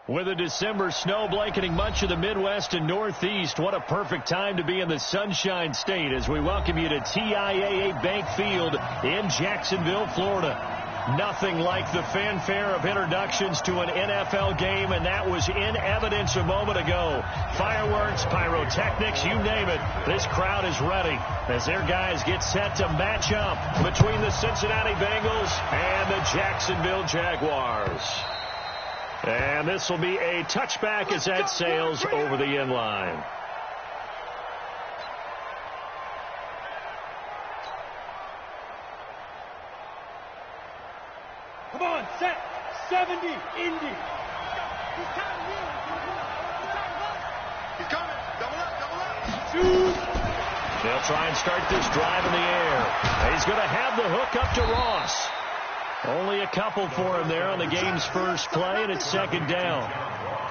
With a December snow blanketing much of the Midwest and Northeast, what a perfect time to be in the Sunshine State as we welcome you to TIAA Bank Field in Jacksonville, Florida. Nothing like the fanfare of introductions to an NFL game, and that was in evidence a moment ago. Fireworks, pyrotechnics, you name it. This crowd is ready as their guys get set to match up between the Cincinnati Bengals and the Jacksonville Jaguars. And this will be a touchback as that sails over the end line. Come on, set. 70, Indy. He's coming. Double up. Shoot. They'll try and start this drive in the air. He's going to have the hook up to Ross. Only a couple for him there on the game's first play, and it's second down.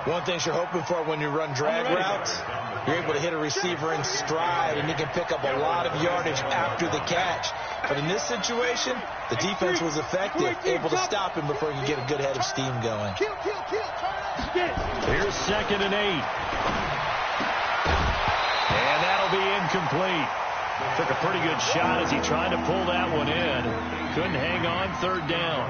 One thing you're hoping for when you run drag routes, you're able to hit a receiver in stride, and he can pick up a lot of yardage after the catch. But in this situation, the defense was effective, able to stop him before he could get a good head of steam going. Here's 2nd and 8. And that'll be incomplete. Took a pretty good shot as he tried to pull that one in. Couldn't hang on, 3rd down.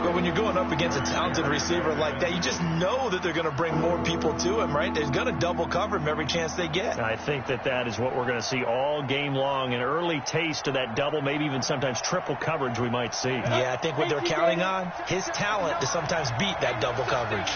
But when you're going up against a talented receiver like that, you just know that they're going to bring more people to him, right? They're going to double cover him every chance they get. I think that is what we're going to see all game long. An early taste of that double, maybe even sometimes triple coverage we might see. Yeah, I think what they're counting on, his talent to sometimes beat that double coverage.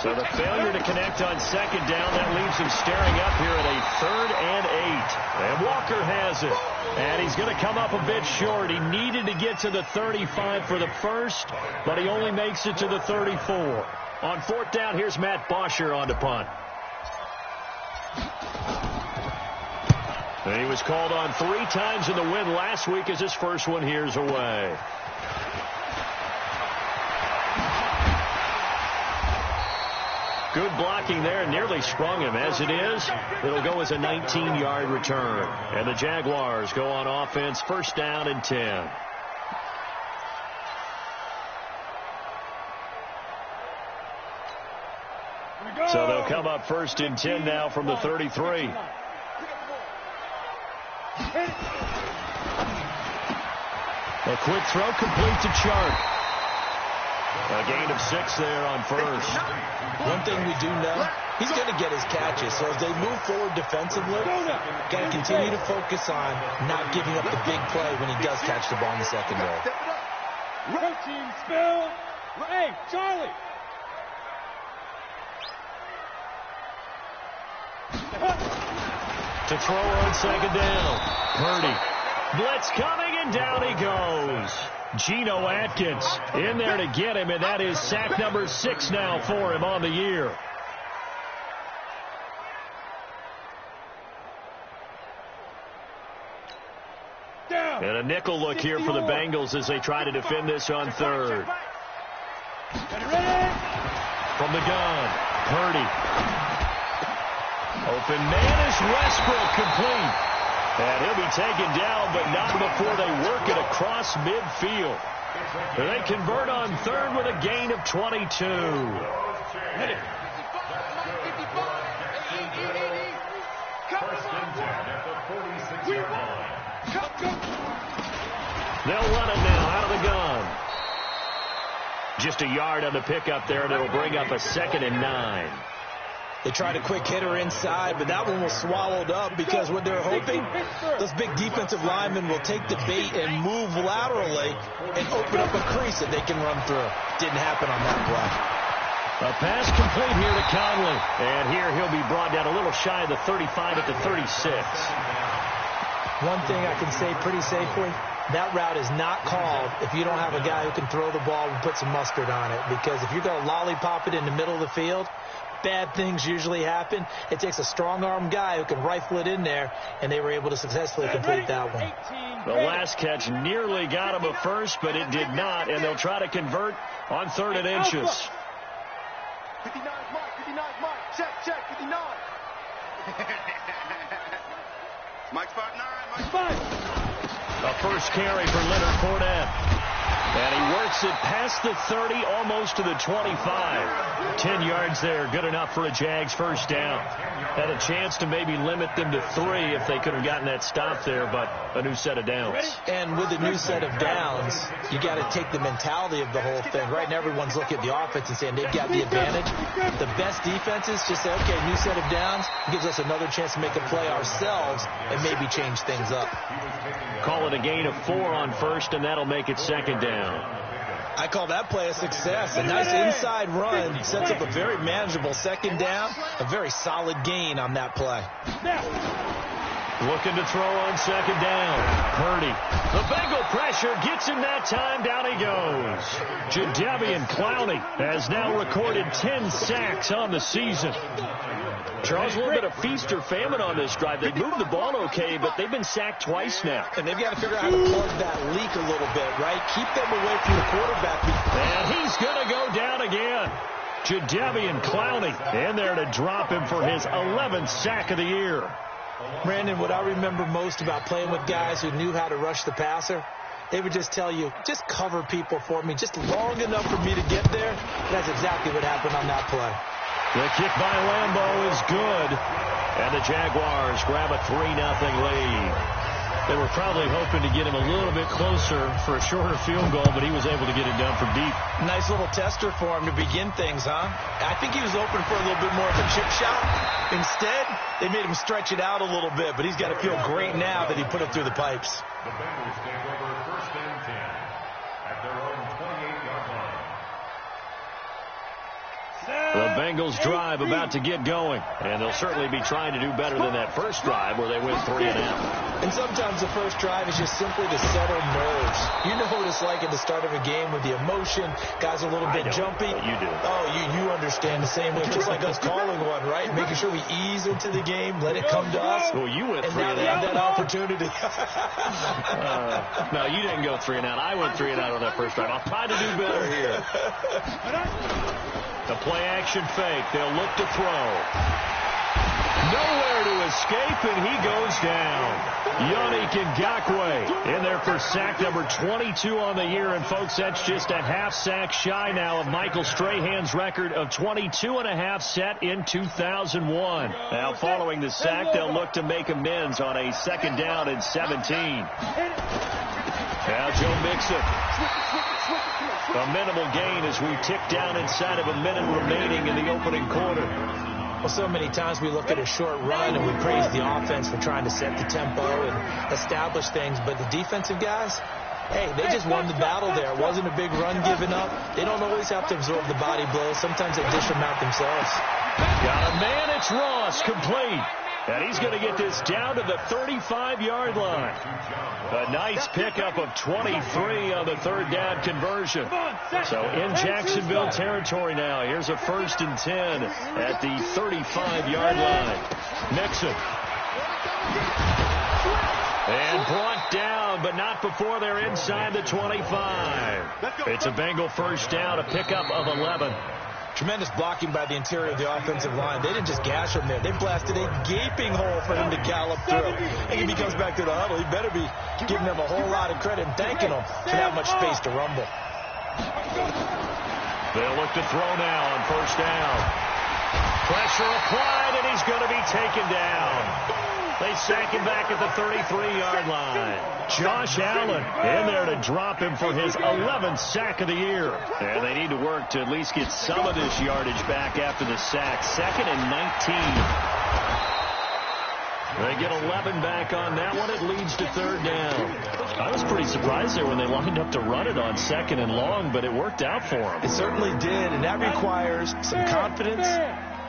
So the failure to connect on 2nd down, that leaves him staring up here at a 3rd and 8. And Walker has it. And he's going to come up a bit short. He needed to get to the 35 for the first, but he only makes it to the 34. On 4th down, here's Matt Bosher on the punt. And he was called on 3 times in the win last week as his first one here's away. Good blocking there, nearly sprung him. As it is, it'll go as a 19-yard return. And the Jaguars go on offense, 1st down and 10. So they'll come up 1st and 10 now from the 33. A quick throw complete to Chark. A gain of 6 there on 1st. One thing we do know, he's going to get his catches. So as they move forward defensively, got to continue to focus on not giving up the big play when he does catch the ball in the secondary. Routine spill. Hey, Charlie. To throw on 2nd down. Purdy. Blitz coming, and down he goes. Geno Atkins in there to get him, and that is sack number 6 now for him on the year. And a nickel look here for the Bengals as they try to defend this on 3rd. From the gun, Purdy. Open man is Westbrook, complete. And he'll be taken down, but not before they work it across midfield. They convert on 3rd with a gain of 22. They'll run it now out of the gun. Just a yard on the pickup there, and it'll bring up a 2nd and 9. They tried a quick hitter inside, but that one was swallowed up because what they're hoping, those big defensive linemen will take the bait and move laterally and open up a crease that they can run through. Didn't happen on that play. A pass complete here to Conley. And here he'll be brought down a little shy of the 35 at the 36. One thing I can say pretty safely, that route is not called if you don't have a guy who can throw the ball and put some mustard on it. Because if you're going to lollipop it in the middle of the field, bad things usually happen. It takes a strong-arm guy who can rifle it in there, and they were able to successfully complete that one. The last catch nearly got him a first, but it did not, and they'll try to convert on 3rd and inches. 59 Mike, check, 59. Mike's 5'9", Mike's 5. A first carry for Leonard Fournette. And he works it past the 30, almost to the 25. 10 yards there, good enough for a Jags first down. Had a chance to maybe limit them to 3 if they could have gotten that stop there, but a new set of downs. And with a new set of downs, you got to take the mentality of the whole thing. Right now, everyone's looking at the offense and saying they've got the advantage. The best defenses just say, okay, new set of downs gives us another chance to make a play ourselves and maybe change things up. Call it a gain of 4 on first, and that'll make it second down. I call that play a success. A nice inside run sets up a very manageable second down. A very solid gain on that play. Looking to throw on second down. Purdy. The Bengal pressure gets him that time. Down he goes. Jadeveon Clowney has now recorded 10 sacks on the season. Charles, a little bit of feast or famine on this drive. They moved the ball okay, but they've been sacked twice now. And they've got to figure out how to plug that leak a little bit, right? Keep them away from the quarterback. And he's going to go down again. Jadeveon Clowney in there to drop him for his 11th sack of the year. Brandon, what I remember most about playing with guys who knew how to rush the passer, they would just tell you, just cover people for me, just long enough for me to get there. That's exactly what happened on that play. The kick by Lambeau is good, and the Jaguars grab a 3-0 lead. They were probably hoping to get him a little bit closer for a shorter field goal, but he was able to get it done from deep. Nice little tester for him to begin things, huh? I think he was open for a little bit more of a chip shot. Instead, they made him stretch it out a little bit, but he's got to feel great now that he put it through the pipes. The Bengals take over first and 10 at their own 28-yard line. The Bengals drive about to get going, and they'll certainly be trying to do better than that first drive where they went 3 and out. And sometimes the first drive is just simply to settle nerves. You know what it's like at the start of a game with the emotion, guys a little bit jumpy. You do. Oh, you understand the same way, just like us calling one, right? Making sure we ease into the game, let it come to us. Well, you went 3 and out. And now they have that opportunity. No, you didn't go 3 and out. I went 3 and out on that first drive. I'll try to do better here. The play-action fake. They'll look to throw. Nowhere to escape, and he goes down. Yannick Ngakoue in there for sack number 22 on the year. And, folks, that's just a half sack shy now of Michael Strahan's record of 22.5 set in 2001. Now, following the sack, they'll look to make amends on a second down and 17. Now Joe Mixon. A minimal gain as we tick down inside of a minute remaining in the opening quarter. Well, so many times we look at a short run and we praise the offense for trying to set the tempo and establish things. But the defensive guys, hey, they just won the battle there. It wasn't a big run given up. They don't always have to absorb the body blows. Sometimes they dish them out themselves. Got a man. It's Ross, complete. And he's going to get this down to the 35-yard line. A nice pickup of 23 on the third down conversion. So in Jacksonville territory now. Here's a 1st and 10 at the 35-yard line. Mixon. And brought down, but not before they're inside the 25. It's a Bengal first down, a pickup of 11. Tremendous blocking by the interior of the offensive line. They didn't just gash him there. They blasted a gaping hole for him to gallop through. And if he comes back to the huddle, he better be giving them a whole lot of credit and thanking them for that much space to rumble. They'll look to throw now on first down. Pressure applied, and he's going to be taken down. They sack him back at the 33-yard line. Josh Allen in there to drop him for his 11th sack of the year. And they need to work to at least get some of this yardage back after the sack. 2nd and 19. They get 11 back on that one. It leads to third down. I was pretty surprised there when they lined up to run it on 2nd and long, but it worked out for them. It certainly did, and that requires some confidence,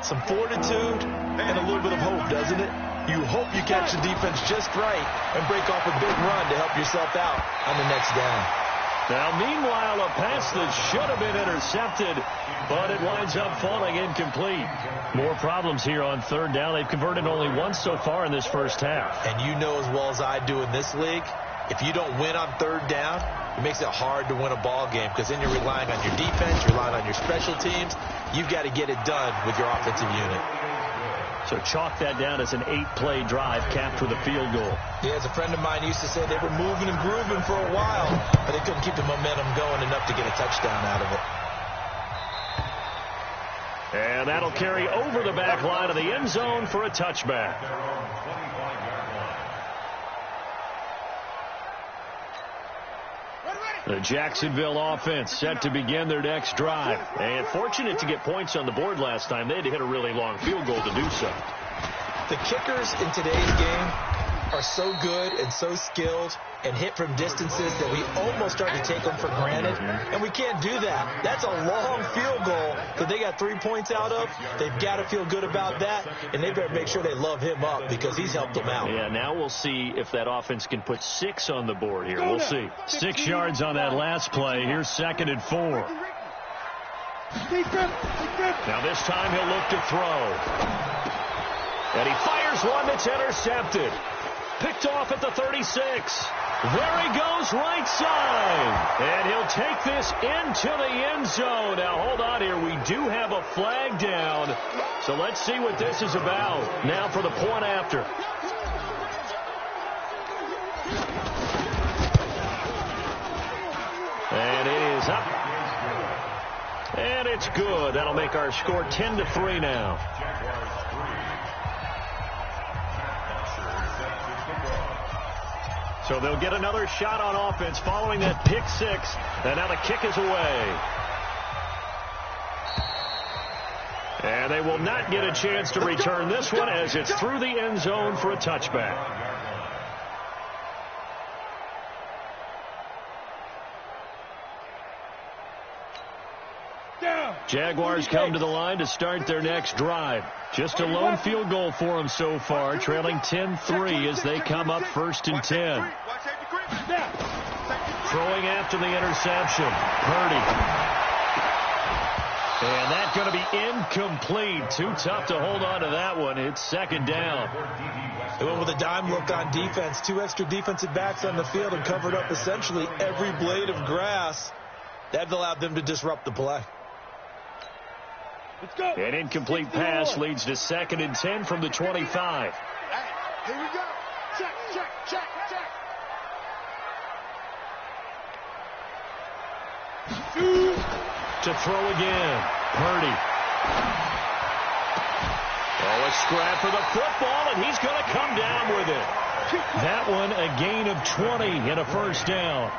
some fortitude, and a little bit of hope, doesn't it? You hope you catch the defense just right and break off a big run to help yourself out on the next down. Now, meanwhile, a pass that should have been intercepted, but it winds up falling incomplete. More problems here on third down. They've converted only once so far in this first half. And you know as well as I do in this league, if you don't win on third down, it makes it hard to win a ball game because then you're relying on your defense, you're relying on your special teams. You've got to get it done with your offensive unit. So chalk that down as an 8-play drive capped with a field goal. Yeah, as a friend of mine used to say, they were moving and grooving for a while, but they couldn't keep the momentum going enough to get a touchdown out of it. And that'll carry over the back line of the end zone for a touchback. The Jacksonville offense set to begin their next drive. And fortunate to get points on the board last time. They had to hit a really long field goal to do so. The kickers in today's game are so good and so skilled and hit from distances that we almost start to take them for granted. And we can't do that. That's a long field goal that they got 3 points out of. They've got to feel good about that, and they better make sure they love him up because he's helped them out. Yeah, now we'll see if that offense can put 6 on the board here. We'll see. 6 yards on that last play. Here's 2nd and 4. Now this time he'll look to throw. And he fires one that's intercepted. Picked off at the 36. There he goes, right side. And he'll take this into the end zone. Now, hold on here. We do have a flag down. So let's see what this is about. Now for the point after. And it is up. And it's good. That'll make our score 10-3 now. So they'll get another shot on offense following that pick 6. And now the kick is away. And they will not get a chance to return this one as it's through the end zone for a touchback. Jaguars come to the line to start their next drive. Just a lone field goal for them so far, trailing 10-3 as they come up 1st and 10. Throwing after the interception. Purdy. And that's going to be incomplete. Too tough to hold on to that one. It's 2nd down. They went with a dime look on defense. 2 extra defensive backs on the field and covered up essentially every blade of grass. That allowed them to disrupt the play. Let's go. An incomplete pass leads to 2nd and 10 from the 25. Here we go. Check, check, check, check. To throw again. Purdy. Oh, a scrap for the football, and he's going to come down with it. That one, a gain of 20 and a 1st down.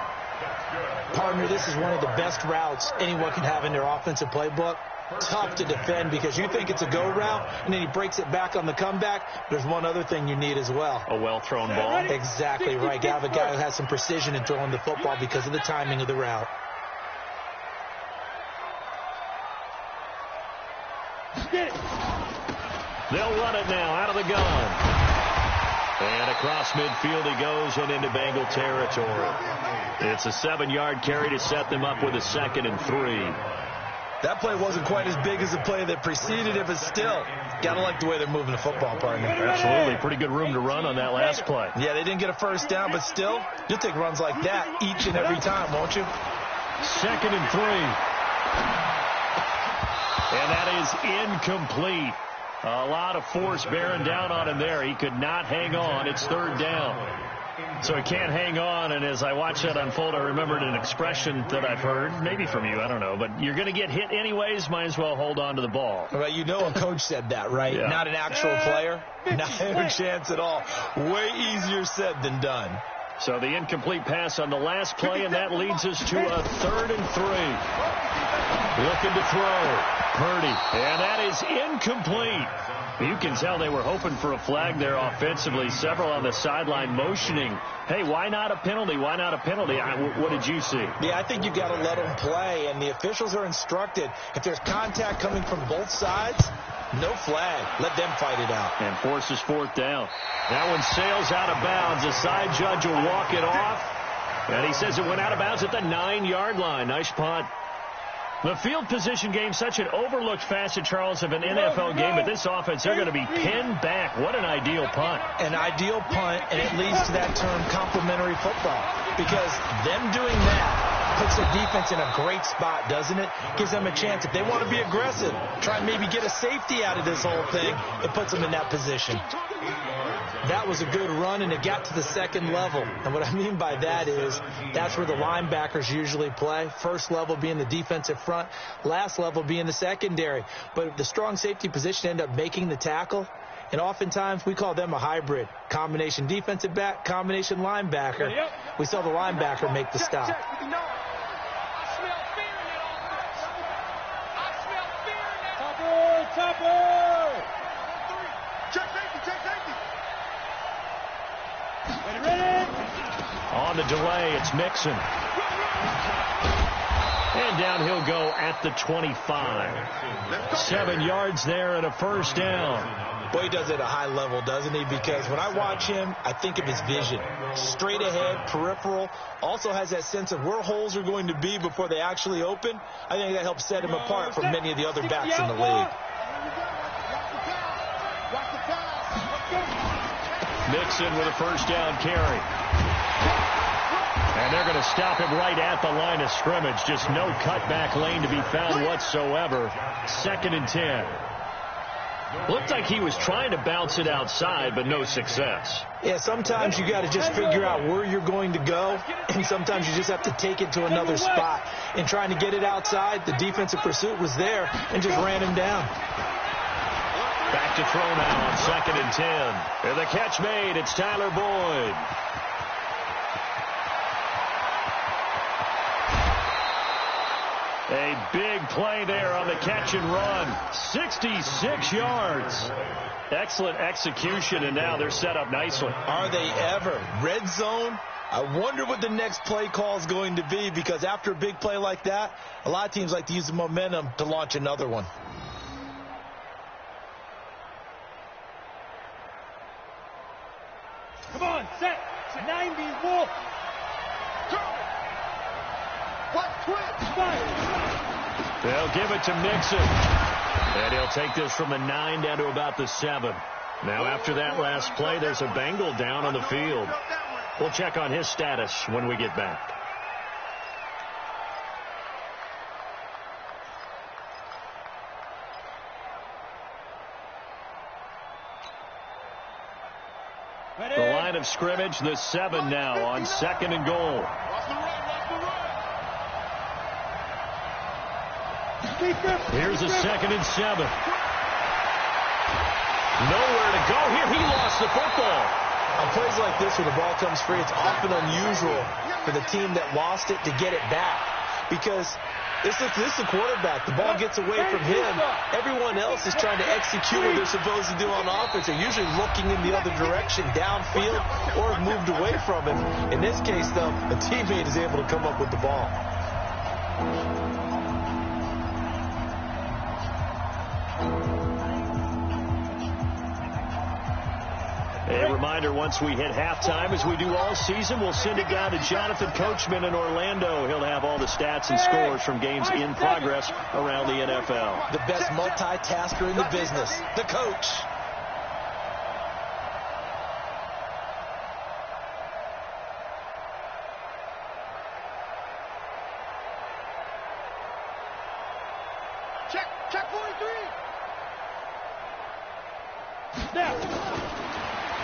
Partner, this is one of the best routes anyone can have in their offensive playbook. Tough to defend because you think it's a go route, and then he breaks it back on the comeback. There's one other thing you need as well. A well-thrown ball. Exactly right. You have a guy who has some precision in throwing the football because of the timing of the route. They'll run it now out of the gun. And across midfield he goes and into Bengal territory. It's a 7-yard carry to set them up with a 2nd and 3. That play wasn't quite as big as the play that preceded it, but still, got to like the way they're moving the football, partner. Absolutely. Pretty good room to run on that last play. Yeah, they didn't get a 1st down, but still, you'll take runs like that each and every time, won't you? 2nd and 3. And that is incomplete. A lot of force bearing down on him there. He could not hang on. It's 3rd down. So he can't hang on, and as I watch that unfold, I remembered an expression that I've heard, maybe from you, I don't know, but you're going to get hit anyways, might as well hold on to the ball. Well, you know a coach said that, right? Yeah. Not an actual player. Not a chance at all. Way easier said than done. So the incomplete pass on the last play, and that leads us to a 3rd and 3. Looking to throw. Purdy. And that is incomplete. You can tell they were hoping for a flag there offensively. Several on the sideline motioning. Hey, why not a penalty? Why not a penalty? What did you see? Yeah, I think you got to let them play, and the officials are instructed. If there's contact coming from both sides, no flag. Let them fight it out. And forces 4th down. That one sails out of bounds. The side judge will walk it off. And he says it went out of bounds at the 9-yard line. Nice punt. The field position game, such an overlooked facet, Charles, of an NFL game, but this offense, they're going to be pinned back. What an ideal punt. An ideal punt, and it leads to that term, complementary football. Because them doing that puts their defense in a great spot, doesn't it? Gives them a chance. If they want to be aggressive, try and maybe get a safety out of this whole thing, it puts them in that position. That was a good run, and it got to the second level. And what I mean by that is that's where the linebackers usually play. First level being the defensive front, last level being the secondary. But the strong safety position ended up making the tackle. And oftentimes we call them a hybrid. Combination defensive back, combination linebacker. We saw the linebacker make the stop. I smell fear in that offense. I smell fear in that. Topper! Check safety. Ready? On the delay, it's Mixon. And down he'll go at the 25. 7 yards there and a first down. Boy, he does it at a high level, doesn't he? Because when I watch him, I think of his vision. Straight ahead, peripheral. Also has that sense of where holes are going to be before they actually open. I think that helps set him apart from many of the other backs in the league. Mixon with a first down carry. And they're going to stop him right at the line of scrimmage. Just no cutback lane to be found whatsoever. 2nd and 10. Looked like he was trying to bounce it outside, but no success. Yeah, sometimes you got to just figure out where you're going to go, and sometimes you just have to take it to another spot. And trying to get it outside, the defensive pursuit was there and just ran him down. Back to throw now on 2nd and 10. And the catch made. It's Tyler Boyd. A big play there on the catch and run. 66 yards. Excellent execution, and now they're set up nicely. Are they ever? Red zone? I wonder what the next play call is going to be, because after a big play like that, a lot of teams like to use the momentum to launch another one. Come on, set. 90 wolf. What twitch? They'll give it to Mixon. And he'll take this from the 9 down to about the 7. Now after that last play, there's a Bengal down on the field. We'll check on his status when we get back. The line of scrimmage, the 7 now on 2nd and goal. Here's a 2nd and 7. Nowhere to go here. He lost the football. On plays like this where the ball comes free, it's often unusual for the team that lost it to get it back. Because this is the quarterback. The ball gets away from him. Everyone else is trying to execute what they're supposed to do on offense. They're usually looking in the other direction, downfield, or have moved away from him. In this case, though, a teammate is able to come up with the ball. A reminder, once we hit halftime, as we do all season, we'll send it down to Jonathan Coachman in Orlando. He'll have all the stats and scores from games in progress around the NFL. The best multitasker in the business, the coach. Check 43.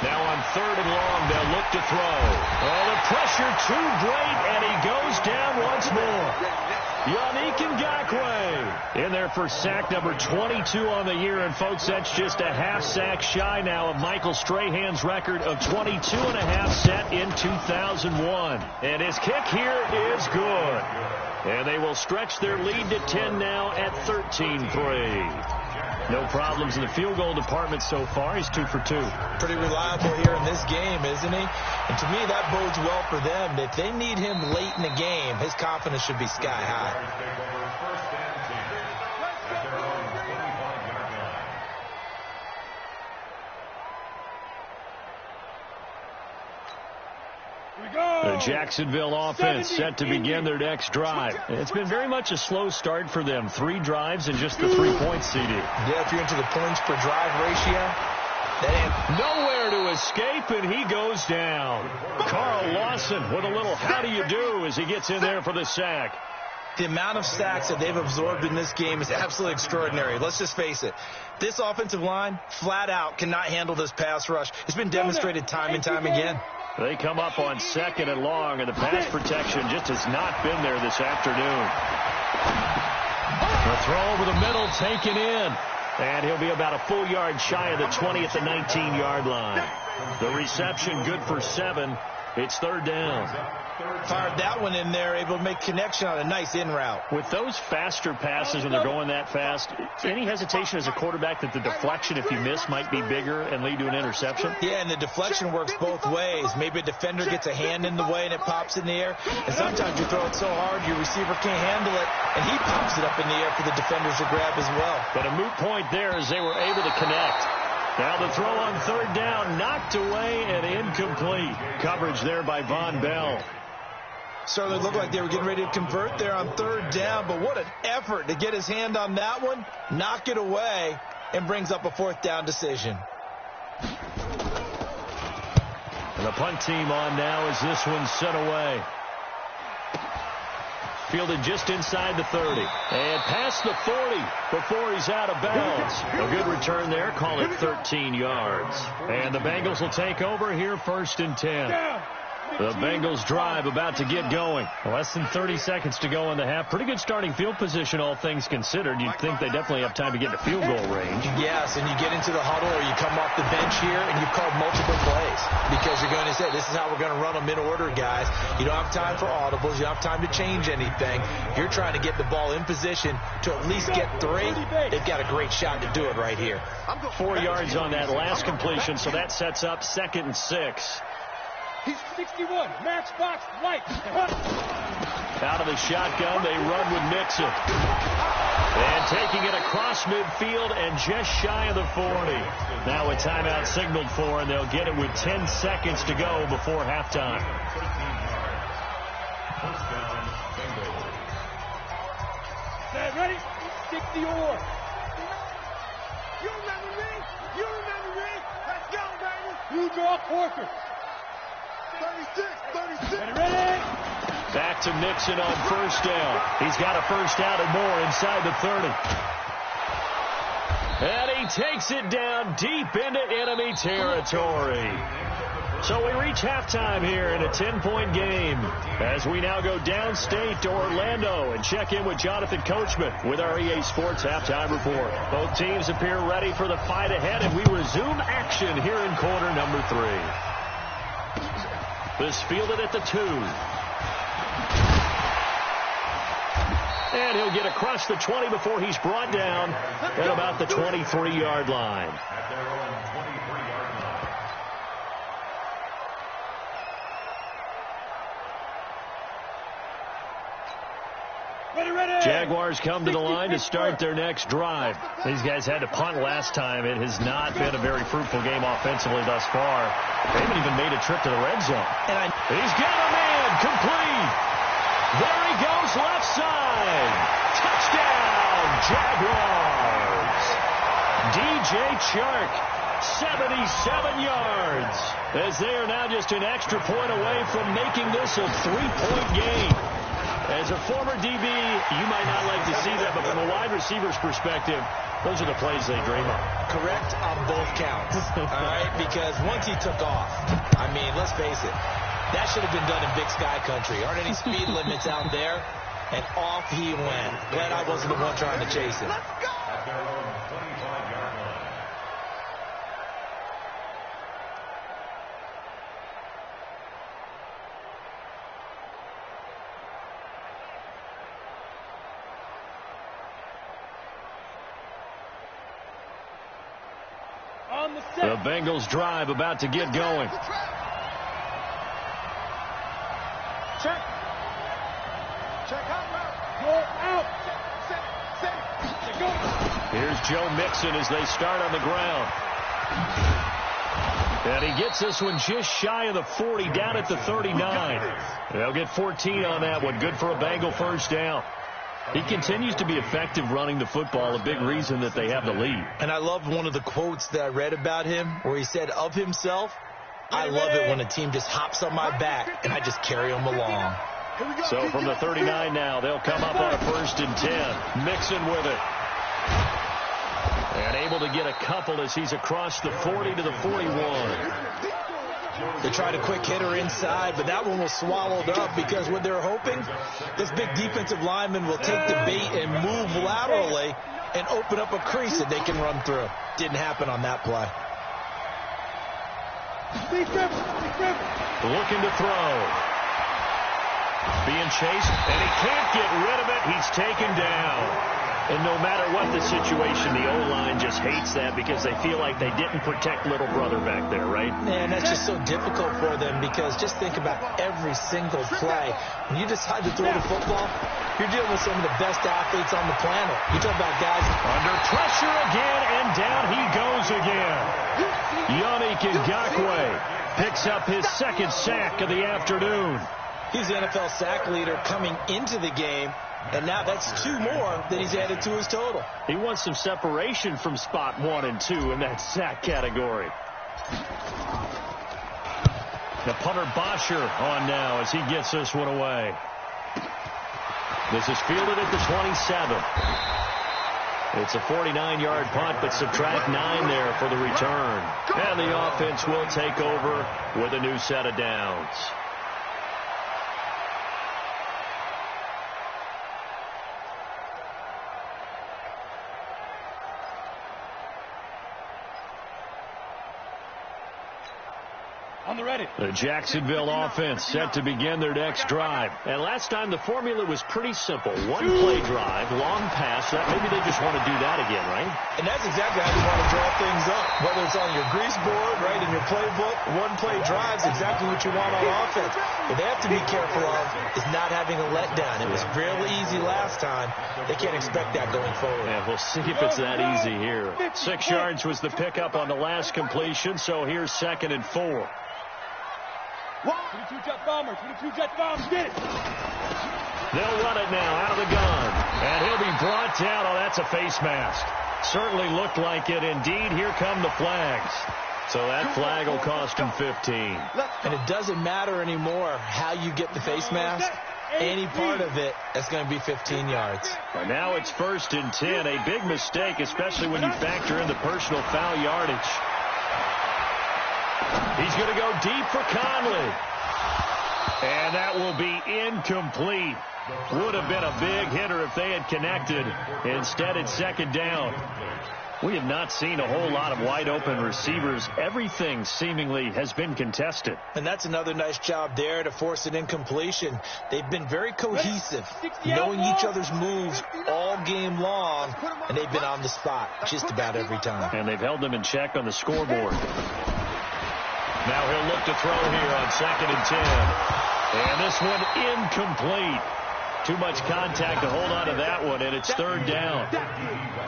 Now on 3rd and long, they'll look to throw. Oh, the pressure too great, and he goes down once more. Yannick Ngakoue in there for sack number 22 on the year. And, folks, that's just a half sack shy now of Michael Strahan's record of 22.5 set in 2001. And his kick here is good. And they will stretch their lead to 10 now at 13-3. No problems in the field goal department so far. He's 2 for 2. Pretty reliable here in this game, isn't he? And to me, that bodes well for them. If they need him late in the game, his confidence should be sky high. The Jacksonville offense set to begin their next drive. It's been very much a slow start for them. 3 drives and just the 3 points, CD. Yeah, if you're into the points per drive ratio, that ain't nowhere to escape, and he goes down. Carl Lawson with a little how do you do as he gets in there for the sack. The amount of sacks that they've absorbed in this game is absolutely extraordinary. Let's just face it. This offensive line, flat out, cannot handle this pass rush. It's been demonstrated time and time again. They come up on 2nd and long, and the pass protection just has not been there this afternoon. The throw over the middle taken in. And he'll be about a full yard shy of the 20 at the 19-yard line. The reception good for 7. It's 3rd down. Fired that one in there, able to make connection on a nice in route. With those faster passes when they're going that fast, any hesitation as a quarterback that the deflection, if you miss, might be bigger and lead to an interception? Yeah, and the deflection works both ways. Maybe a defender gets a hand in the way and it pops in the air. And sometimes you throw it so hard your receiver can't handle it, and he pops it up in the air for the defenders to grab as well. But a moot point there as they were able to connect. Now the throw on 3rd down, knocked away and incomplete. Coverage there by Von Bell. Certainly looked like they were getting ready to convert there on 3rd down, but what an effort to get his hand on that one, knock it away, and brings up a 4th down decision. And the punt team on now as this one's set away. Fielded just inside the 30. And past the 40 before he's out of bounds. A good return there. Call it 13 yards. And the Bengals will take over here 1st and 10. The Bengals drive about to get going. Less than 30 seconds to go in the half. Pretty good starting field position, all things considered. You'd think they definitely have time to get to field goal range. Yes, and you get into the huddle or you come off the bench here and you've called multiple plays because you're going to say, this is how we're going to run them in order, guys. You don't have time for audibles. You don't have time to change anything. You're trying to get the ball in position to at least get 3. They've got a great shot to do it right here. 4 yards on that last completion, so that sets up 2nd and 6. He's 61. Match box right. Out of the shotgun, they run with Mixon. And taking it across midfield and just shy of the 40. Now a timeout signaled for, and they'll get it with 10 seconds to go before halftime. Ready? Stick the oar. You remember me? You remember me? Let's go, baby. You draw Corker. 36. Ready? Back to Mixon on 1st down. He's got a 1st down and more inside the 30. And he takes it down deep into enemy territory. So we reach halftime here in a 10-point game as we now go downstate to Orlando and check in with Jonathan Coachman with our EA Sports Halftime Report. Both teams appear ready for the fight ahead, and we resume action here in quarter number 3. This fielded at the 2. And he'll get across the 20 before he's brought down at about the 23-yard line. At their own 23-yard line. Ready. Jaguars come to the line to start their next drive. These guys had to punt last time. It has not been a very fruitful game offensively thus far. They haven't even made a trip to the red zone. He's got a man complete. There he goes left side. Touchdown, Jaguars. DJ Chark, 77 yards. As they are now just an extra point away from making this a 3-point game. As a former DB, you might not like to see that, but from a wide receiver's perspective, those are the plays they dream of. Correct on both counts, all right? Because once he took off, I mean, let's face it, that should have been done in Big Sky Country. Aren't any speed limits out there? And off he went. Glad I wasn't the one trying to chase him. At their own 25-yard line. The Bengals drive about to get going. Check out. Go out. Set. Go. Here's Joe Mixon as they start on the ground. And he gets this one just shy of the 40, down at the 39. They'll get 14 on that one. Good for a Bengal 1st down. He continues to be effective running the football, a big reason that they have the lead. And I love one of the quotes that I read about him where he said of himself, "I love it when a team just hops on my back and I just carry them along." So from the 39 now, they'll come up on a 1st and 10. Mixon with it. And able to get a couple as he's across the 40 to the 41. They tried a quick hitter inside, but that one was swallowed up because what they're hoping, this big defensive lineman will take the bait and move laterally and open up a crease that they can run through. Didn't happen on that play. Looking to throw. Being chased, and he can't get rid of it. He's taken down. And no matter what the situation, the O-line just hates that because they feel like they didn't protect little brother back there, right? Man, that's just so difficult for them because just think about every single play. When you decide to throw the football, you're dealing with some of the best athletes on the planet. You talk about guys under pressure again, and down he goes again. Yannick Ngakoue picks up his 2nd sack of the afternoon. He's the NFL sack leader coming into the game. And now that's 2 more that he's added to his total. He wants some separation from spot 1 and 2 in that sack category. The punter Bosher on now as he gets this one away. This is fielded at the 27. It's a 49-yard punt, but subtract 9 there for the return. And the offense will take over with a new set of downs. The Jacksonville offense set to begin their next drive. And last time the formula was pretty simple. 1-play drive, long pass. Maybe they just want to do that again, right? And that's exactly how you want to draw things up. Whether it's on your grease board, right, in your playbook, 1-play drive is exactly what you want on offense. What they have to be careful of is not having a letdown. It was really easy last time. They can't expect that going forward. Yeah, we'll see if it's that easy here. 6 yards was the pickup on the last completion, so here's 2nd and 4. 22 jet bombers, 22 jet bombers, get it! They'll run it now out of the gun. And he'll be brought down. Oh, that's a face mask. Certainly looked like it. Indeed, here come the flags. So that flag will cost him 15. And it doesn't matter anymore how you get the face mask. Any part of it, that's going to be 15 yards. And now it's 1st and 10. A big mistake, especially when you factor in the personal foul yardage. He's going to go deep for Conley. And that will be incomplete. Would have been a big hitter if they had connected. Instead, it's 2nd down. We have not seen a whole lot of wide-open receivers. Everything seemingly has been contested. And that's another nice job there to force an incompletion. They've been very cohesive, knowing each other's moves all game long, and they've been on the spot just about every time. And they've held them in check on the scoreboard. Now he'll look to throw here on 2nd and 10. And this one incomplete. Too much contact to hold on to that one, and it's 3rd down.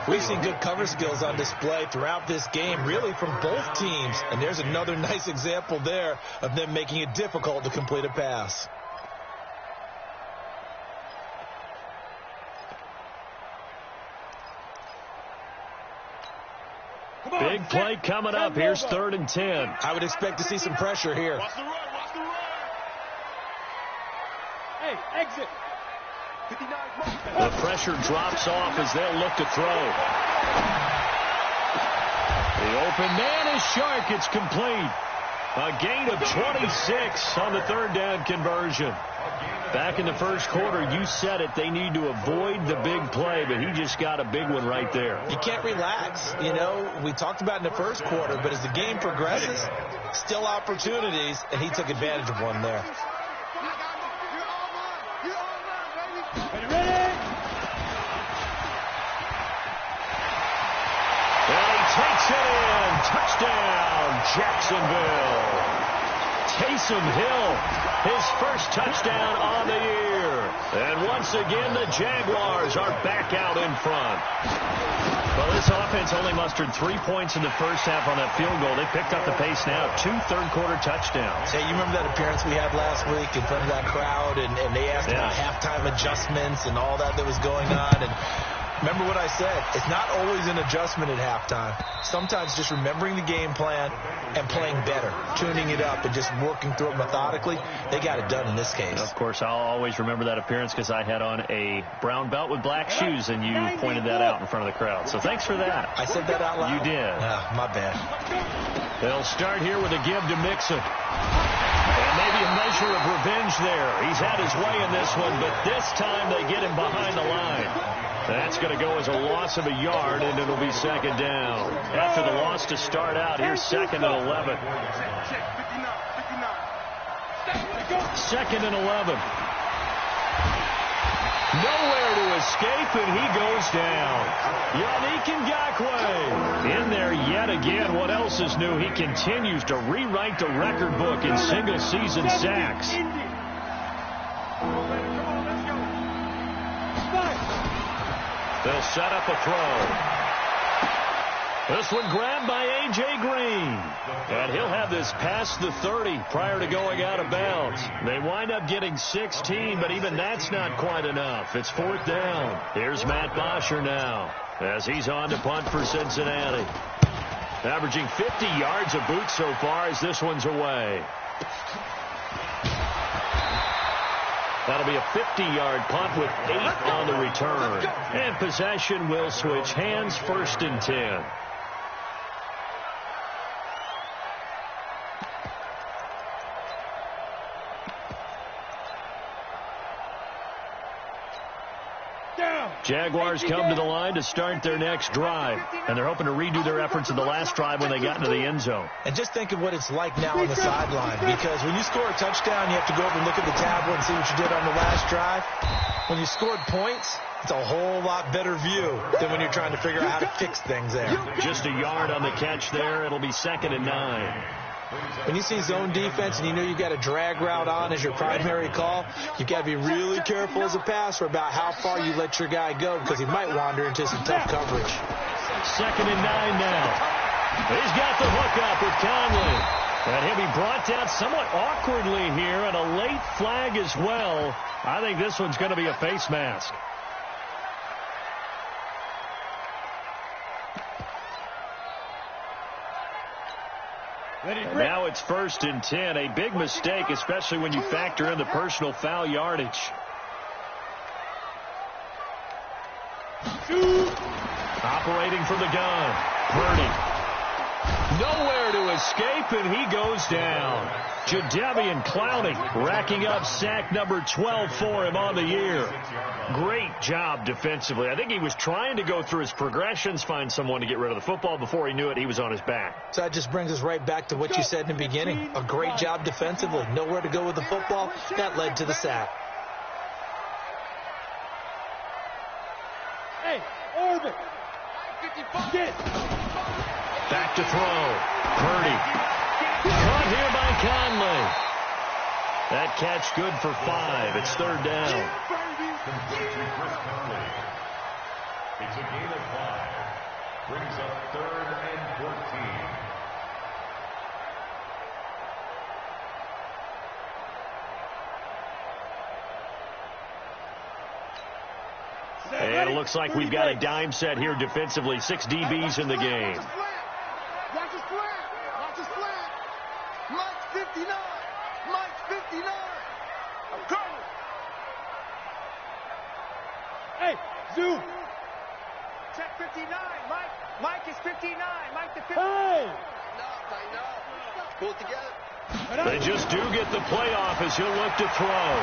We've seen good cover skills on display throughout this game, really from both teams. And there's another nice example there of them making it difficult to complete a pass. Big play coming up. Here's 3rd and 10. I would expect to see some pressure here. Watch the run, watch the run. Hey, exit. The pressure drops off as they'll look to throw. The open man is Shark. It's complete. A gain of 26 on the 3rd down conversion. Back in the first quarter, you said it, they need to avoid the big play, but he just got a big one right there. You can't relax. You know, we talked about in the first quarter, but as the game progresses, still opportunities, and he took advantage of one there. And he takes it in. Touchdown, Jacksonville. Taysom Hill, his first touchdown on the year. And once again, the Jaguars are back out in front. Well, this offense only mustered 3 points in the first half on that field goal. They picked up the pace now. 2 third-quarter touchdowns. Hey, you remember that appearance we had last week in front of that crowd, and they asked about halftime adjustments and all that was going on, and remember what I said. It's not always an adjustment at halftime. Sometimes just remembering the game plan and playing better, tuning it up and just working through it methodically. They got it done in this case. Of course, I'll always remember that appearance because I had on a brown belt with black shoes, and you pointed that out in front of the crowd. So thanks for that. I said that out loud? You did. My bad. They'll start here with a give to Mixon. And maybe a measure of revenge there. He's had his way in this one, but this time they get him behind the line. That's going to go as a loss of a yard, and it'll be second down. After the loss to start out, here's second and 11. Second and 11. Nowhere to escape, and he goes down. Yannick Ngakoue in there yet again. What else is new? He continues to rewrite the record book in single-season sacks. They'll set up a throw. This one grabbed by A.J. Green. And he'll have this past the 30 prior to going out of bounds. They wind up getting 16, but even that's not quite enough. It's fourth down. Here's Matt Bosher now as he's on to punt for Cincinnati. Averaging 50 yards a boot so far as this one's away. That'll be a 50-yard punt with 8 on the return. And possession will switch hands, first and 10. Jaguars come to the line to start their next drive, and they're hoping to redo their efforts in the last drive when they got into the end zone. And just think of what it's like now on the sideline, because when you score a touchdown, you have to go over and look at the tablet and see what you did on the last drive. When you scored points, it's a whole lot better view than when you're trying to figure out how to fix things there. Just a yard on the catch there. It'll be second and 9. When you see zone defense and you know you've got a drag route on as your primary call, you've got to be really careful as a passer about how far you let your guy go, because he might wander into some tough coverage. Second and 9 now. He's got the hook up with Conley. And he'll be brought down somewhat awkwardly here, and a late flag as well. I think this one's going to be a face mask. And now it's first and 10. A big mistake, especially when you factor in the personal foul yardage. Operating from the gun. Purdy. Nowhere to escape, and he goes down. Jadeveon Clowney racking up sack number 12 for him on the year. Great job defensively. I think he was trying to go through his progressions, find someone to get rid of the football. Before he knew it, he was on his back. So that just brings us right back to what you said in the beginning. A great job defensively. Nowhere to go with the football. That led to the sack. Hey, orbit. Get. Back to throw. Purdy. Caught here by Conley. That catch good for 5. It's third down. It's a gain of 5. Brings up third and 14. And it looks like we've got a dime set here defensively. 6 DBs in the game. Watch his flat. Watch his flat. Mike's 59. Mike's 59. I'm coming. Hey, zoom. Check 59. Mike is 59. Mike the 59. Hey. I know. Pull it together. They just do get the playoff as he'll look to throw.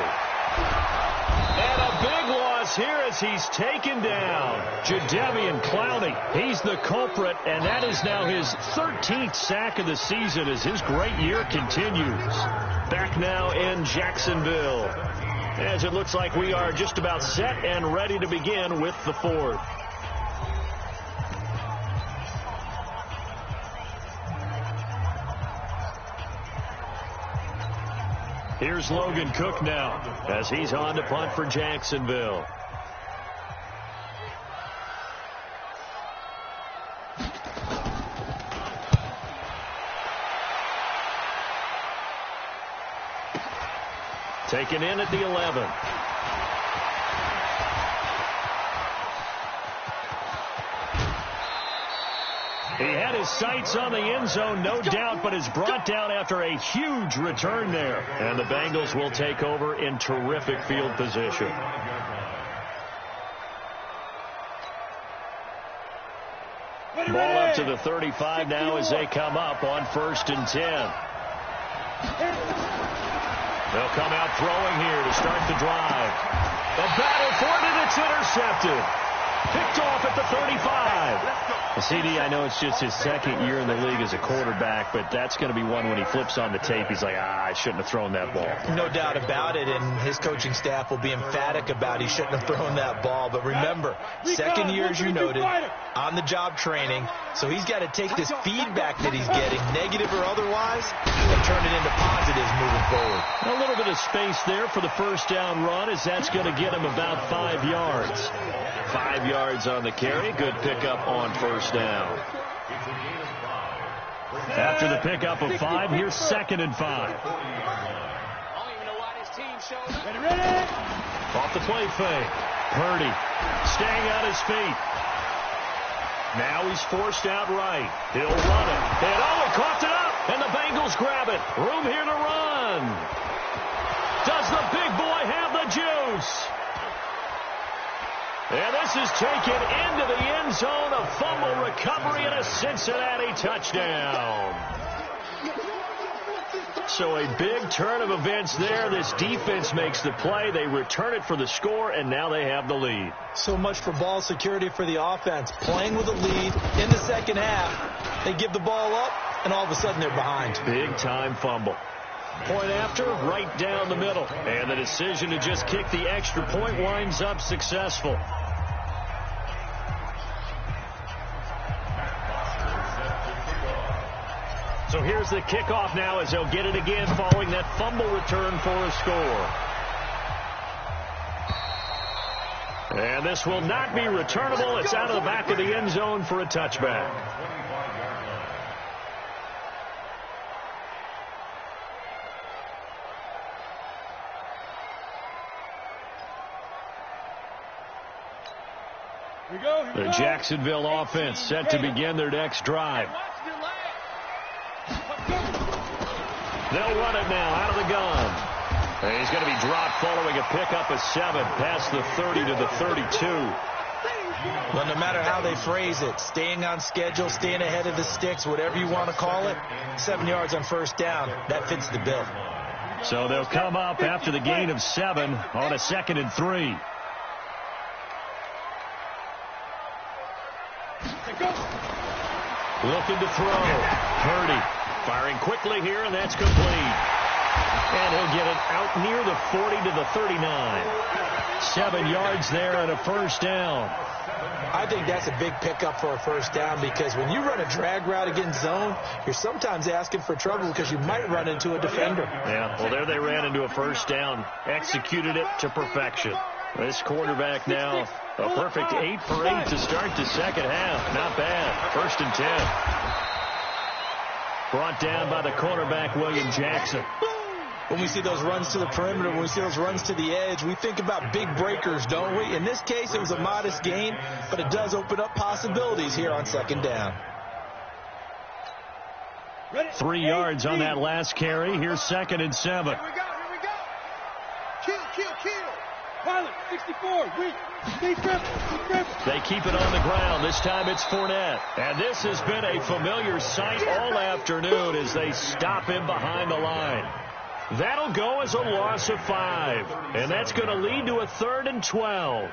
And a big loss here as he's taken down. Jadeveon Clowney, he's the culprit, and that is now his 13th sack of the season as his great year continues. Back now in Jacksonville, as it looks like we are just about set and ready to begin with the fourth. Here's Logan Cook now as he's on to punt for Jacksonville. Taken in at the 11. He had his sights on the end zone, no doubt, but is brought down after a huge return there. And the Bengals will take over in terrific field position. Ball up to the 35 now as they come up on 1st and 10. They'll come out throwing here to start the drive. The battle for it, and it's intercepted. Picked off at the 35. CD, I know it's just his 2nd year in the league as a quarterback, but that's going to be one when he flips on the tape. He's like, I shouldn't have thrown that ball. No doubt about it, and his coaching staff will be emphatic about he shouldn't have thrown that ball. But remember, 2nd year, as you noted, on-the-job training, so he's got to take this feedback that he's getting, negative or otherwise, and turn it into positives moving forward. A little bit of space there for the first down run, as that's going to get him about 5 yards. 5 yards on the carry. Good pickup on 1st down. After the pickup of 5, here's 2nd and 5. Off the play fake. Purdy staying on his feet. Now he's forced out right. He'll run it. And he coughed it up. And the Bengals grab it. Room here to run. Does the big boy have the juice? And this is taken into the end zone. A fumble recovery and a Cincinnati touchdown. So a big turn of events there. This defense makes the play. They return it for the score, and now they have the lead. So much for ball security for the offense. Playing with a lead in the 2nd half. They give the ball up, and all of a sudden they're behind. Big-time fumble. Point after, right down the middle. And the decision to just kick the extra point winds up successful. So here's the kickoff now as they'll get it again following that fumble return for a score. And this will not be returnable. It's out of the back of the end zone for a touchback. The Jacksonville offense set to begin their next drive. They'll run it now out of the gun. And he's going to be dropped following a pickup of 7 past the 30 to the 32. Well, no matter how they phrase it, staying on schedule, staying ahead of the sticks, whatever you want to call it, 7 yards on 1st down, that fits the bill. So they'll come up after the gain of 7 on a 2nd and 3. Looking to throw. Purdy firing quickly here, and that's complete. And he'll get it out near the 40 to the 39. 7 yards there and a 1st down. I think that's a big pickup for a 1st down because when you run a drag route against zone, you're sometimes asking for trouble because you might run into a defender. Yeah, well, there they ran into a 1st down. Executed it to perfection. This quarterback now, a perfect 8 for 8 to start the 2nd half. Not bad. 1st and 10. Brought down by the cornerback, William Jackson. When we see those runs to the perimeter, when we see those runs to the edge, we think about big breakers, don't we? In this case, it was a modest gain, but it does open up possibilities here on 2nd down. 3 yards on that last carry. Here's 2nd and 7. Here we go. Kill. Pilot, 64, weak. They keep it on the ground. This time it's Fournette. And this has been a familiar sight all afternoon as they stop him behind the line. That'll go as a loss of 5. And that's going to lead to a 3rd and 12.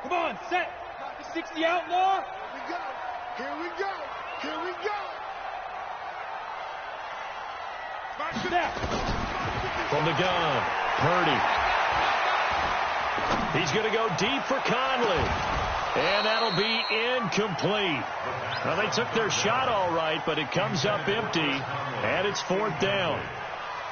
Come on, set. Got the 60 outlaw. Here we go. From the gun, Purdy. He's going to go deep for Conley. And that'll be incomplete. Well, they took their shot all right, but it comes up empty, and it's 4th down.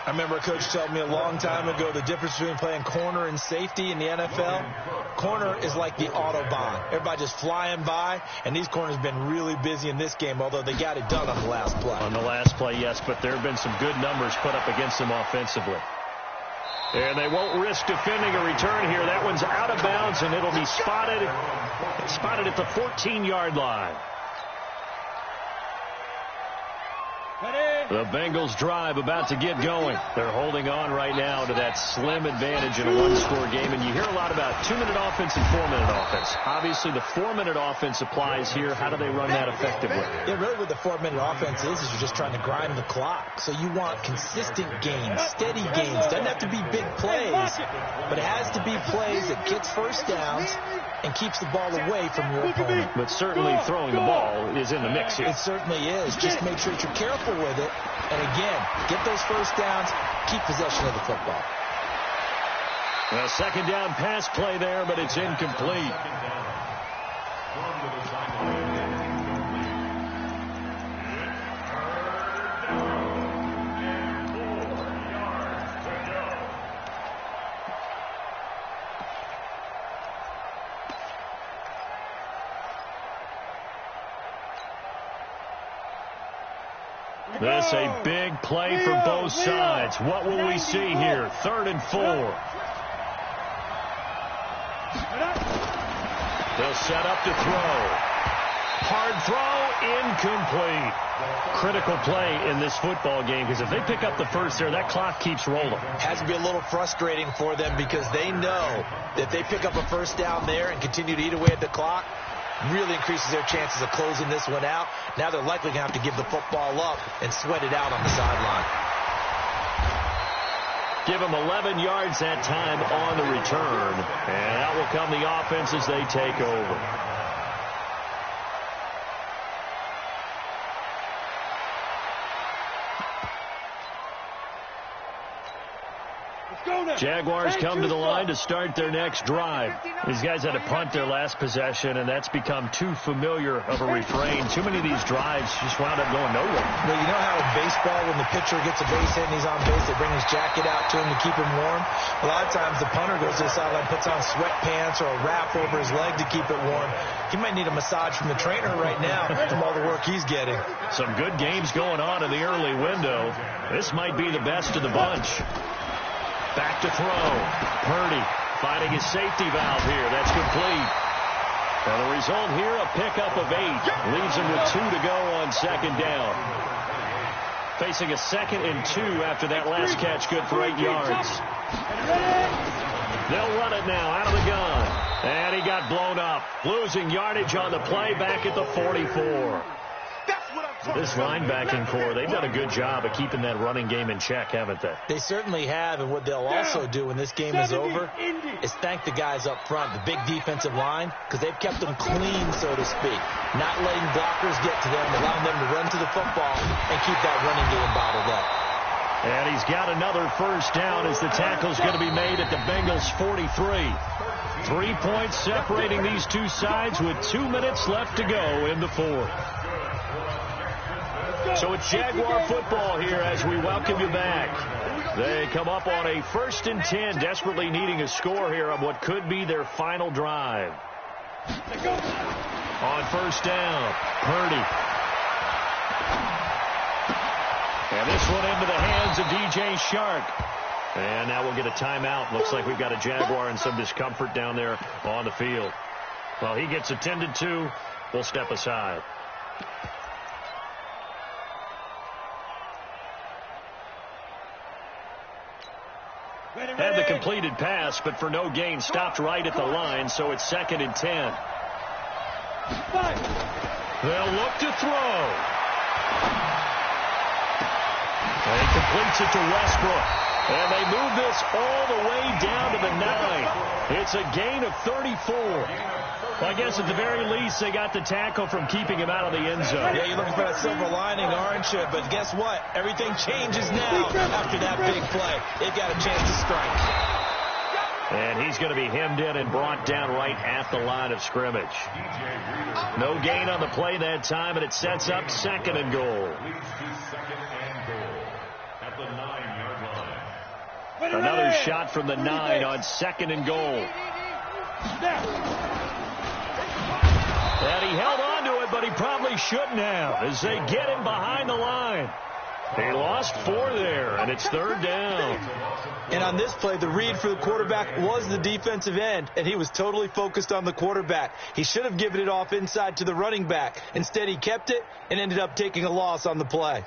I remember a coach told me a long time ago the difference between playing corner and safety in the NFL. Corner is like the Autobahn. Everybody just flying by, and these corners have been really busy in this game, although they got it done on the last play. On the last play, yes, but there have been some good numbers put up against them offensively. And they won't risk defending a return here. That one's out of bounds, and it'll be spotted at the 14-yard line. The Bengals drive about to get going. They're holding on right now to that slim advantage in a one-score game. And you hear a lot about 2-minute offense and 4-minute offense. Obviously, the 4-minute offense applies here. How do they run that effectively? Yeah, really what the 4-minute offense is you're just trying to grind the clock. So you want consistent gains, steady gains. Doesn't have to be big plays, but it has to be plays that gets first downs and keeps the ball away from your opponent. But certainly throwing the ball is in the mix here. It certainly is. Just make sure that you're careful with it. And again, get those first downs, keep possession of the football. A second down pass play there, but it's incomplete. This a big play for both sides. What will we see here? 3rd and 4. They'll set up to throw. Hard throw, incomplete. Critical play in this football game, because if they pick up the first there, that clock keeps rolling. Has to be a little frustrating for them because they know that they pick up a first down there and continue to eat away at the clock, really increases their chances of closing this one out. Now they're likely going to have to give the football up and sweat it out on the sideline. Give them 11 yards that time on the return. And out will come the offense as they take over. Jaguars come to the line to start their next drive. These guys had to punt their last possession, and that's become too familiar of a refrain. Too many of these drives just wound up going nowhere. Well, you know how in baseball, when the pitcher gets a base hit and he's on base, they bring his jacket out to him to keep him warm? A lot of times the punter goes to the sideline, puts on sweatpants or a wrap over his leg to keep it warm. He might need a massage from the trainer right now from all the work he's getting. Some good games going on in the early window. This might be the best of the bunch. Back to throw. Purdy finding his safety valve here. That's complete. And the result here, a pickup of 8. Leaves him with 2 to go on second down. Facing a 2nd and 2 after that last catch, good for 8 yards. They'll run it now out of the gun. And he got blown up. Losing yardage on the play back at the 44. This linebacking core, they've done a good job of keeping that running game in check, haven't they? They certainly have, and what they'll also do when this game is over is thank the guys up front, the big defensive line, because they've kept them clean, so to speak. Not letting blockers get to them, allowing them to run to the football and keep that running game bottled up. And he's got another first down as the tackle's going to be made at the Bengals' 43. 3 points separating these two sides with 2 minutes left to go in the fourth. So it's Jaguar football here as we welcome you back. They come up on a 1st and 10, desperately needing a score here on what could be their final drive. On first down, Purdy. And this one into the hands of DJ Shark. And now we'll get a timeout. Looks like we've got a Jaguar in some discomfort down there on the field. Well, he gets attended to. We'll step aside. Had the completed pass, but for no gain, stopped right at the line, so it's 2nd and 10. They'll look to throw. And he completes it to Westbrook. And they move this all the way down to the 9. It's a gain of 34. Well, I guess at the very least, they got the tackle from keeping him out of the end zone. Yeah, you're looking for that silver lining, aren't you? But guess what? Everything changes now after that big play. They've got a chance to strike. And he's going to be hemmed in and brought down right at the line of scrimmage. No gain on the play that time, and it sets up 2nd and goal. At the 9-yard line. Another shot from the 9 on 2nd and goal. And he held on to it, but he probably shouldn't have as they get him behind the line. He lost 4 there, and it's 3rd down. And on this play, the read for the quarterback was the defensive end, and he was totally focused on the quarterback. He should have given it off inside to the running back. Instead, he kept it and ended up taking a loss on the play.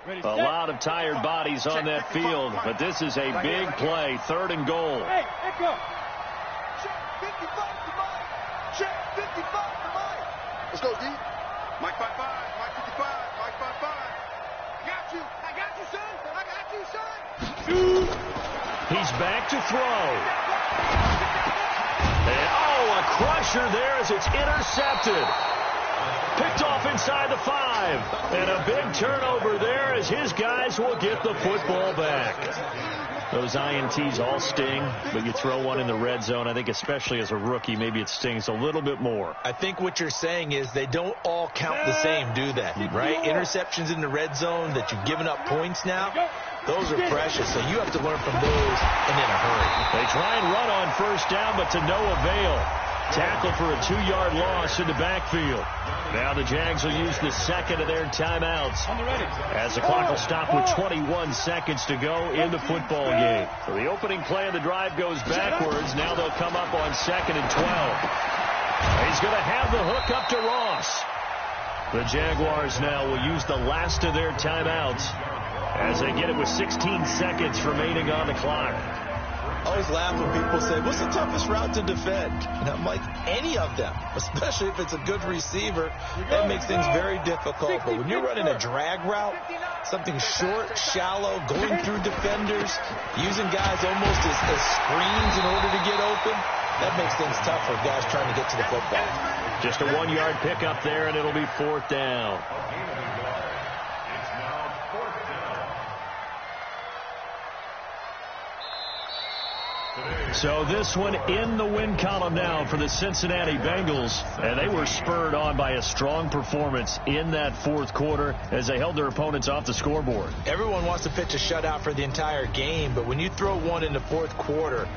A lot of tired bodies on that field, but this is a big play, 3rd and goal. Hey, let go. Check 55 to Mike. Check 55 to Mike. Let's go, D. Mike 55, Mike 55, Mike 55. I got you, son. I got you, son. He's back to throw. And, a crusher there as it's intercepted. Picked off inside the 5. And a big turnover there as his guys will get the football back. Those INTs all sting, but you throw one in the red zone, I think especially as a rookie, maybe it stings a little bit more. I think what you're saying is they don't all count the same, do they? Right? Interceptions in the red zone that you've given up points now, those are precious, so you have to learn from those and in a hurry. They try and run on 1st down, but to no avail. Tackle for a 2-yard loss in the backfield. Now the Jags will use the 2nd of their timeouts as the clock will stop with 21 seconds to go in the football game. So the opening play of the drive goes backwards. Now they'll come up on 2nd and 12. He's going to have the hook up to Ross. The Jaguars now will use the last of their timeouts as they get it with 16 seconds remaining on the clock. I always laugh when people say, what's the toughest route to defend? And I'm like, any of them, especially if it's a good receiver. That makes things very difficult. But when you're running a drag route, something short, shallow, going through defenders, using guys almost as screens in order to get open, that makes things tough for guys trying to get to the football. Just a 1-yard pickup there, and it'll be 4th down. So this one in the win column now for the Cincinnati Bengals, and they were spurred on by a strong performance in that 4th quarter as they held their opponents off the scoreboard. Everyone wants to pitch a shutout for the entire game, but when you throw one in the 4th quarter,